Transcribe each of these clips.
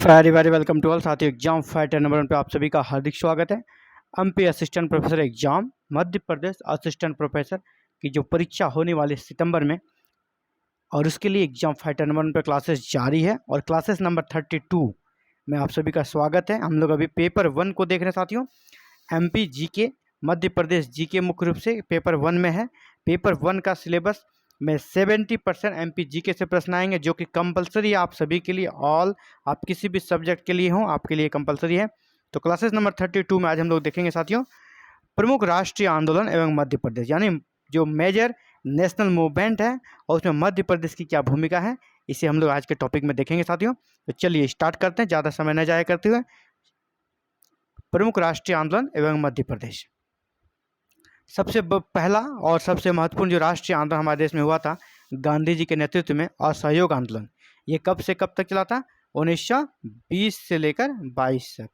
Very very welcome to all साथियों। Exam fighter number 1 पे आप सभी का हार्दिक स्वागत है। MP assistant professor exam Madhya Pradesh assistant professor की जो परीक्षा होने वाली सितंबर में, और उसके लिए एग्जाम फाइटर नंबर 1 पे क्लासेस जारी है और क्लासेस नंबर 32 में आप सभी का स्वागत है। हम लोग अभी पेपर 1 को देख रहे हैं साथियों। MP GK Madhya Pradesh GK मुख्य रूप से पेपर 1 में है। पेपर 1 का सिलेबस में 70% एमपी जीके से प्रश्न आएंगे, जो कि कंपलसरी है आप सभी के लिए। ऑल आप किसी भी सब्जेक्ट के लिए हो, आपके लिए कंपलसरी है। तो क्लासेस नंबर 32 में आज हम लोग देखेंगे साथियों प्रमुख राष्ट्रीय आंदोलन एवं मध्य प्रदेश, यानी जो मेजर नेशनल मूवमेंट है और उसमें मध्य प्रदेश की क्या भूमिका है, इसे हम लोग आज के टॉपिक में देखेंगे साथियों। तो चलिए स्टार्ट करते हैं, ज़्यादा समय न जाया करते हुए। प्रमुख राष्ट्रीय आंदोलन एवं मध्य प्रदेश। सबसे पहला और सबसे महत्वपूर्ण जो राष्ट्रीय आंदोलन हमारे देश में हुआ था, गांधी जी के नेतृत्व में असहयोग आंदोलन। ये कब से कब तक चला था? 1920 से लेकर 22 तक।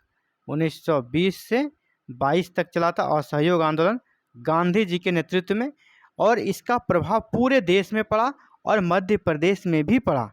1920 से 22 तक चला था असहयोग आंदोलन गांधी जी के नेतृत्व में, और इसका प्रभाव पूरे देश में पड़ा और मध्य प्रदेश में भी पड़ा।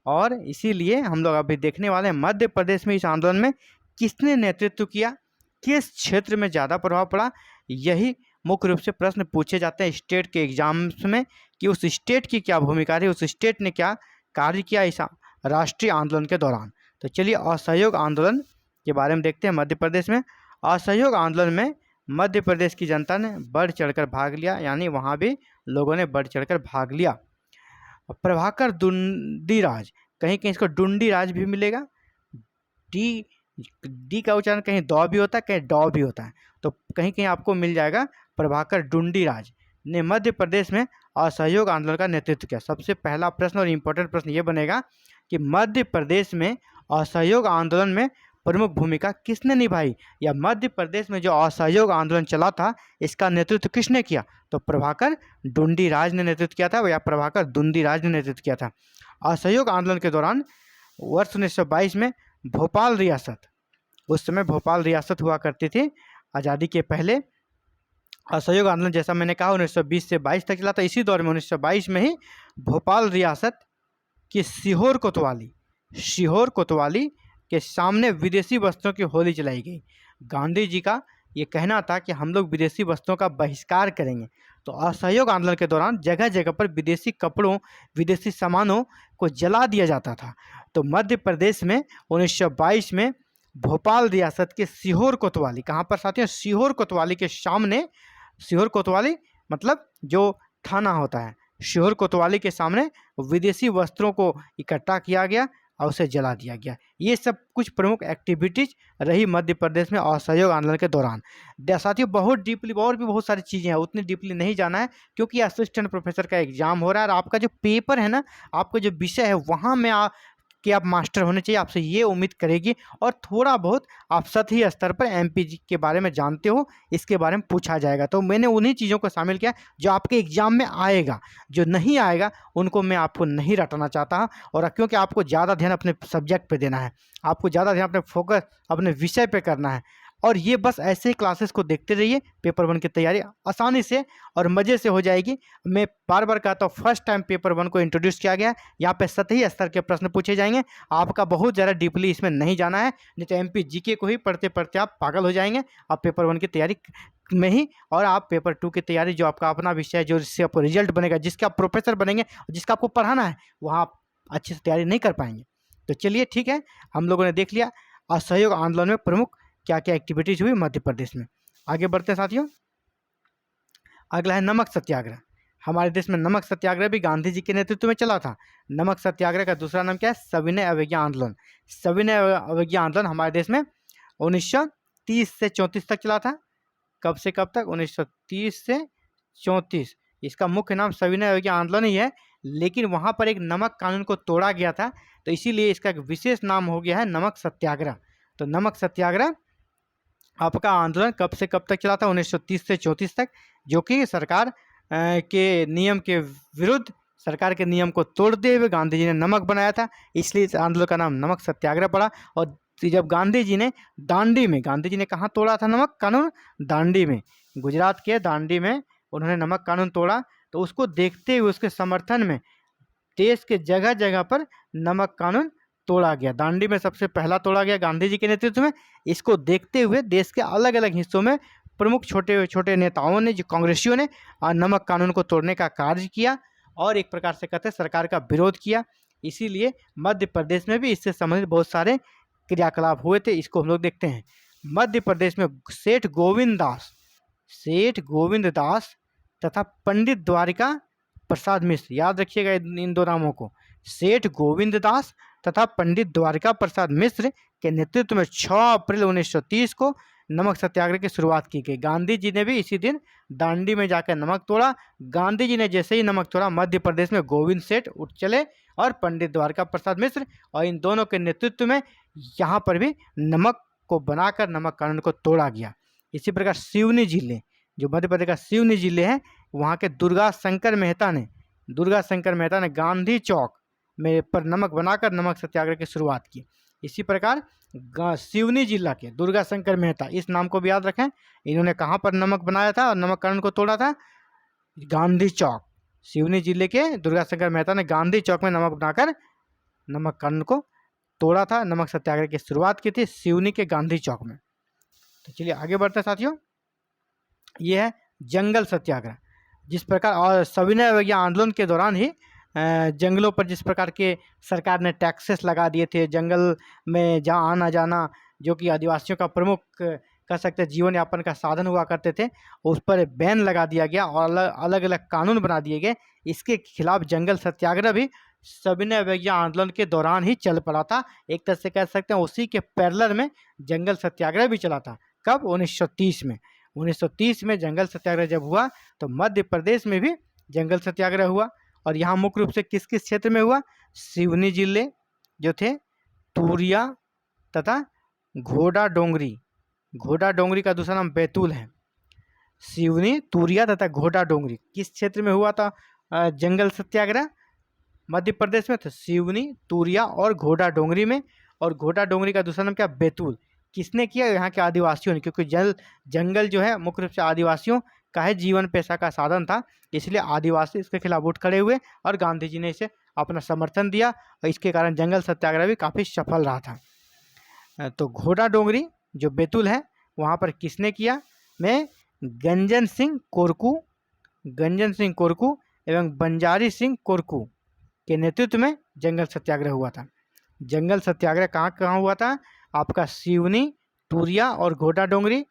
और इसीलिए हम लोग अभी देखने वाले हैं मध्य प्रदेश में इस आंदोलन में किसने नेतृत्व किया, किस क्षेत्र में ज़्यादा प्रभाव पड़ा। यही मुख्य रूप से प्रश्न पूछे जाते हैं स्टेट के एग्जाम्स में कि उस स्टेट की क्या भूमिका रही, उस स्टेट ने क्या कार्य किया इस राष्ट्रीय आंदोलन के दौरान। तो चलिए असहयोग आंदोलन के बारे में देखते हैं मध्य प्रदेश में। असहयोग आंदोलन में मध्य प्रदेश की जनता ने बढ़ चढ़कर भाग लिया, यानी वहाँ भी लोगों ने बढ़ चढ़कर भाग लिया। प्रभाकर डुंडी राज, कहीं कहीं इसको डुंडी राज भी मिलेगा। डी का उच्चारण कहीं दौ भी होता है, कहीं डॉ भी होता है, तो कहीं कहीं आपको मिल जाएगा प्रभाकर डुंडी राज ने मध्य प्रदेश में असहयोग आंदोलन का नेतृत्व किया। सबसे पहला प्रश्न और इम्पोर्टेंट प्रश्न ये बनेगा कि मध्य प्रदेश में असहयोग आंदोलन में प्रमुख भूमिका किसने निभाई, या मध्य प्रदेश में जो असहयोग आंदोलन चला था इसका नेतृत्व किसने किया? तो प्रभाकर डुंडी राज ने नेतृत्व किया था, या प्रभाकर डुंडी राज ने नेतृत्व किया था। असहयोग आंदोलन के दौरान वर्ष 1922 में भोपाल रियासत, उस समय भोपाल रियासत हुआ करती थी आज़ादी के पहले। असहयोग आंदोलन जैसा मैंने कहा 1920 से 22 तक चला था। इसी दौर में 1922 में ही भोपाल रियासत की सीहोर कोतवाली के सामने विदेशी वस्त्रों की होली जलाई गई। गांधी जी का ये कहना था कि हम लोग विदेशी वस्त्रों का बहिष्कार करेंगे। तो असहयोग आंदोलन के दौरान जगह जगह पर विदेशी कपड़ों, विदेशी सामानों को जला दिया जाता था। तो मध्य प्रदेश में 1922 में भोपाल रियासत के सीहोर कोतवाली, कहाँ पर साथियों? सीहोर कोतवाली के सामने, सीहोर कोतवाली मतलब जो थाना होता है, सीहोर कोतवाली के सामने विदेशी वस्त्रों को इकट्ठा किया गया और उसे जला दिया गया। ये सब कुछ प्रमुख एक्टिविटीज रही मध्य प्रदेश में असहयोग आंदोलन के दौरान। साथियों बहुत डीपली और भी बहुत सारी चीज़ें हैं, उतनी डीपली नहीं जाना है क्योंकि असिस्टेंट प्रोफेसर का एग्जाम हो रहा है और आपका जो पेपर है ना, आपका जो विषय है वहाँ में कि आप मास्टर होने चाहिए, आपसे ये उम्मीद करेगी। और थोड़ा बहुत आप सतही स्तर पर एमपीजी के बारे में जानते हो, इसके बारे में पूछा जाएगा। तो मैंने उन्हीं चीज़ों को शामिल किया जो आपके एग्जाम में आएगा। जो नहीं आएगा उनको मैं आपको नहीं रटाना चाहता, और क्योंकि आपको ज़्यादा ध्यान अपने सब्जेक्ट पे देना है, आपको ज़्यादा ध्यान अपने फोकस अपने विषय पे करना है। और ये बस ऐसे ही क्लासेस को देखते रहिए, पेपर 1 की तैयारी आसानी से और मज़े से हो जाएगी। मैं बार बार कहता हूँ फर्स्ट टाइम पेपर 1 को इंट्रोड्यूस किया गया, यहाँ पे सतही स्तर के प्रश्न पूछे जाएंगे। आपका बहुत ज़्यादा डीपली इसमें नहीं जाना है, नहीं तो एमपी जीके को ही पढ़ते पढ़ते आप पागल हो जाएंगे। आप पेपर 1 की तैयारी में ही, और आप पेपर 2 की तैयारी जो आपका अपना विषय है, जो जिससे आपको रिजल्ट बनेगा, जिसके आप प्रोफेसर बनेंगे, जिसका आपको पढ़ाना है, वहाँ आप अच्छे से तैयारी नहीं कर पाएंगे। तो चलिए ठीक है, हम लोगों ने देख लिया असहयोग आंदोलन में प्रमुख क्या क्या एक्टिविटीज हुई मध्य प्रदेश में। आगे बढ़ते हैं साथियों। अगला है नमक सत्याग्रह। हमारे देश में नमक सत्याग्रह भी गांधी जी के नेतृत्व में चला था। नमक सत्याग्रह का दूसरा नाम क्या है? सविनय अवज्ञा आंदोलन। सविनय अवज्ञा आंदोलन हमारे देश में 1930 से 34 तक चला था। कब से कब तक? 1930 से 34। इसका मुख्य नाम सविनय अवज्ञा आंदोलन ही है, लेकिन वहाँ पर एक नमक कानून को तोड़ा गया था, तो इसीलिए इसका एक विशेष नाम हो गया है नमक सत्याग्रह। तो नमक सत्याग्रह आपका आंदोलन कब से कब तक चला था? 1930 से 34 तक, जो कि सरकार के नियम के विरुद्ध, सरकार के नियम को तोड़ते हुए गांधी जी ने नमक बनाया था, इसलिए इस आंदोलन का नाम नमक सत्याग्रह पड़ा। और जब गांधी जी ने दांडी में, गांधी जी ने कहाँ तोड़ा था नमक कानून? दांडी में, गुजरात के दांडी में उन्होंने नमक कानून तोड़ा। तो उसको देखते हुए, उसके समर्थन में देश के जगह जगह पर नमक कानून तोड़ा गया। दांडी में सबसे पहला तोड़ा गया गांधी जी के नेतृत्व में। इसको देखते हुए देश के अलग अलग हिस्सों में प्रमुख छोटे छोटे नेताओं ने, जो कांग्रेसियों ने, नमक कानून को तोड़ने का कार्य किया और एक प्रकार से कहते हैं सरकार का विरोध किया। इसीलिए मध्य प्रदेश में भी इससे संबंधित बहुत सारे क्रियाकलाप हुए थे। इसको हम लोग देखते हैं। मध्य प्रदेश में सेठ गोविंद दास तथा पंडित द्वारिका प्रसाद मिश्र, याद रखिएगा इन दो नामों को, सेठ गोविंद दास तथा पंडित द्वारिका प्रसाद मिश्र के नेतृत्व में 6 अप्रैल 1930 को नमक सत्याग्रह की शुरुआत की गई। गांधी जी ने भी इसी दिन दांडी में जाकर नमक तोड़ा। गांधी जी ने जैसे ही नमक तोड़ा, मध्य प्रदेश में गोविंद सेठ उठ चले और पंडित द्वारिका प्रसाद मिश्र, और इन दोनों के नेतृत्व में यहाँ पर भी नमक को बनाकर नमक कानून को तोड़ा गया। इसी प्रकार सिवनी जिले, जो मध्य प्रदेश का सिवनी जिले है, वहाँ के दुर्गा शंकर मेहता ने गांधी चौक में पर नमक बनाकर नमक सत्याग्रह की शुरुआत की। इसी प्रकार सिवनी जिला के दुर्गा शंकर मेहता, इस नाम को भी याद रखें, इन्होंने कहाँ पर नमक बनाया था और नमक कानून को तोड़ा था? गांधी चौक। सिवनी जिले के दुर्गा शंकर मेहता ने गांधी चौक में नमक बनाकर नमक कानून को तोड़ा था, नमक सत्याग्रह की शुरुआत की थी सिवनी के गांधी चौक में। तो चलिए आगे बढ़ते हैं साथियों। ये है जंगल सत्याग्रह। जिस प्रकार और सविनय अवज्ञा आंदोलन के दौरान ही जंगलों पर जिस प्रकार के सरकार ने टैक्सेस लगा दिए थे, जंगल में जहाँ आना जाना जो कि आदिवासियों का प्रमुख कह सकते जीवन यापन का साधन हुआ करते थे, उस पर बैन लगा दिया गया और अलग अलग कानून बना दिए गए। इसके खिलाफ जंगल सत्याग्रह भी सविनय अवज्ञा आंदोलन के दौरान ही चल पड़ा था। एक तरह से कह सकते हैं उसी के पैरेलल में जंगल सत्याग्रह भी चला था। कब? 1930 में। 1930 में जंगल सत्याग्रह जब हुआ तो मध्य प्रदेश में भी जंगल सत्याग्रह हुआ, और यहाँ मुख्य रूप से किस किस क्षेत्र में हुआ? सिवनी जिले जो थे, तुरिया तथा घोड़ा डोंगरी का दूसरा नाम बैतूल है। सिवनी, तुरिया तथा घोड़ा डोंगरी किस क्षेत्र में हुआ था जंगल सत्याग्रह? मध्य प्रदेश में। तो सिवनी, तुरिया और घोड़ा डोंगरी में, और घोड़ा डोंगरी का दूसरा नाम क्या? बैतूल। किसने किया? यहाँ के आदिवासियों ने, क्योंकि जंगल जो है मुख्य रूप से आदिवासियों का है जीवन पेशा का साधन था, इसलिए आदिवासी इसके खिलाफ उठ खड़े हुए और गांधी जी ने इसे अपना समर्थन दिया, और इसके कारण जंगल सत्याग्रह भी काफ़ी सफल रहा था। तो घोड़ा डोंगरी जो बैतूल है, वहाँ पर किसने किया? में गंजन सिंह कोरकू एवं बंजारी सिंह कोरकू के नेतृत्व में जंगल सत्याग्रह हुआ था। जंगल सत्याग्रह कहाँ कहाँ हुआ था? आपका सिवनी, तुरिया और घोड़ा डोंगरी।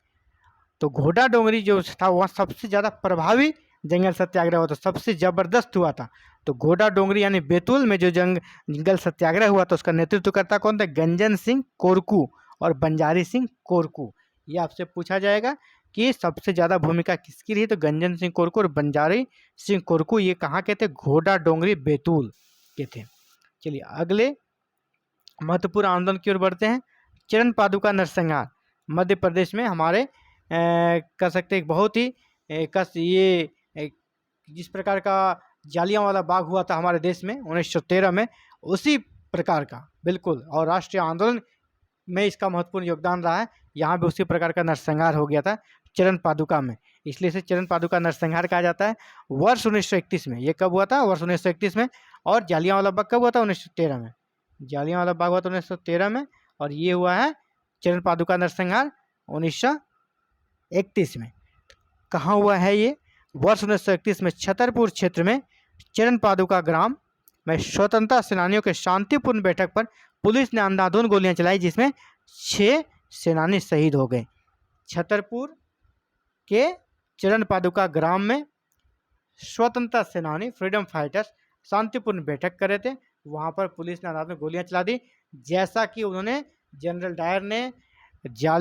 तो घोड़ा डोंगरी जो था वहाँ सबसे ज़्यादा प्रभावी जंगल सत्याग्रह हुआ था, सबसे ज़बरदस्त हुआ था। तो घोड़ा डोंगरी यानी बैतूल में जो जंगल सत्याग्रह हुआ था, उसका नेतृत्व करता कौन था? गंजन सिंह कोरकू और बंजारी सिंह कोरकू। ये आपसे पूछा जाएगा कि सबसे ज़्यादा भूमिका किसकी रही? तो गंजन सिंह कोरकू और बंजारी सिंह कोरकू, ये कहाँ के थे? घोड़ा डोंगरी बैतूल के थे। चलिए अगले महत्वपूर्ण आंदोलन की ओर बढ़ते हैं। चरण पादुका नरसंहार मध्य प्रदेश में हमारे कह सकते हैं बहुत ही जिस प्रकार का जालियांवाला बाग हुआ था हमारे देश में 1913 में, उसी प्रकार का बिल्कुल, और राष्ट्रीय आंदोलन में इसका महत्वपूर्ण योगदान रहा है। यहाँ भी उसी प्रकार का नरसंहार हो गया था चरण पादुका में, इसलिए इसे चरण पादुका नरसंहार कहा जाता है। वर्ष 1931 में ये कब हुआ था? वर्ष 1931 में। और जालियांवाला बाग कब हुआ था? 1913 में। जालियांवाला बाग हुआ था 1913 में, और ये हुआ है चरण पादुका नरसंहार 1931 में। कहाँ हुआ है ये? वर्ष 1931 में छतरपुर क्षेत्र में चरण पादुका ग्राम में स्वतंत्रता सेनानियों के शांतिपूर्ण बैठक पर पुलिस ने अंधाधुंध गोलियां चलाई, जिसमें 6 सेनानी शहीद हो गए। छतरपुर के चरण पादुका ग्राम में स्वतंत्रता सेनानी, फ्रीडम फाइटर्स शांतिपूर्ण बैठक कर रहे थे, वहाँ पर पुलिस ने अंधाधुंध गोलियां चला दी, जैसा कि उन्होंने जनरल डायर ने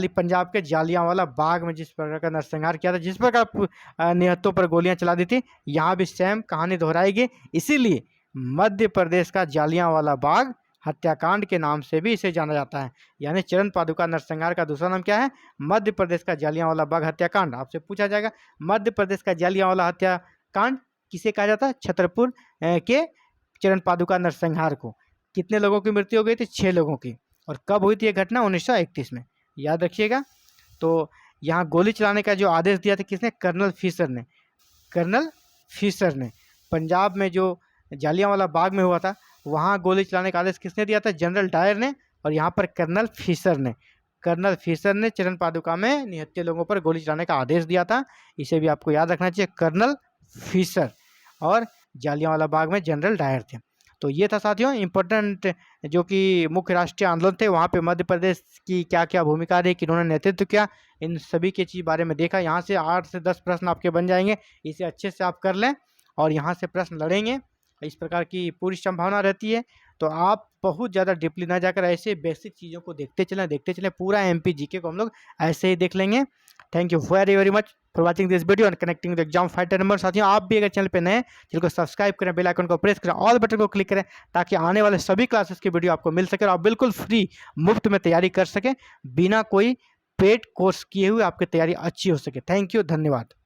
पंजाब के जालियांवाला बाग में जिस प्रकार का नरसंहार किया था, जिस प्रकार निहत्तों पर गोलियां चला दी थी, यहाँ भी सेम कहानी दोहराएगी। इसीलिए मध्य प्रदेश का जालियांवाला बाग हत्याकांड के नाम से भी इसे जाना जाता है। यानी चरण पादुका नरसंहार का दूसरा नाम क्या है? मध्य प्रदेश का जालियांवाला बाग हत्याकांड। आपसे पूछा जाएगा मध्य प्रदेश का जालियांवाला हत्याकांड किसे कहा जाता है? छतरपुर के चरण पादुका नरसंहार को। कितने लोगों की मृत्यु हो गई थी? 6 लोगों की। और कब हुई थी ये घटना? 1931 में, याद रखिएगा। तो यहाँ गोली चलाने का जो आदेश दिया था किसने? कर्नल फिशर ने। पंजाब में जो जालियांवाला बाग में हुआ था वहाँ गोली चलाने का आदेश किसने दिया था? जनरल डायर ने। और यहाँ पर कर्नल फिशर ने। कर्नल फिशर ने चरण पादुका में निहत्थे लोगों पर गोली चलाने का आदेश दिया था। इसे भी आपको याद रखना चाहिए, कर्नल फिशर। और जालियांवाला बाग में जनरल डायर थे। तो ये था साथियों इम्पोर्टेंट जो कि मुख्य राष्ट्रीय आंदोलन थे, वहाँ पे मध्य प्रदेश की क्या क्या भूमिका रही, किन्होंने नेतृत्व किया, इन सभी के चीज़ बारे में देखा। यहाँ से 8 से 10 प्रश्न आपके बन जाएंगे, इसे अच्छे से आप कर लें और यहाँ से प्रश्न लड़ेंगे, इस प्रकार की पूरी संभावना रहती है। तो आप बहुत ज़्यादा डीपली ना जाकर ऐसे बेसिक चीज़ों को देखते चलें, पूरा एमपी जीके को हम लोग ऐसे ही देख लेंगे। Thank you very very much for watching this video and connecting with exam fighter number. साथियों आप भी अगर चैनल पे नए हैं, चैनल को सब्सक्राइब करें, बेल आइकन को प्रेस करें, ऑल बटन को क्लिक करें, ताकि आने वाले सभी क्लासेस की वीडियो आपको मिल सके और आप बिल्कुल फ्री मुफ्त में तैयारी कर सकें, बिना कोई पेड कोर्स किए हुए आपकी तैयारी अच्छी हो सके। थैंक यू, धन्यवाद।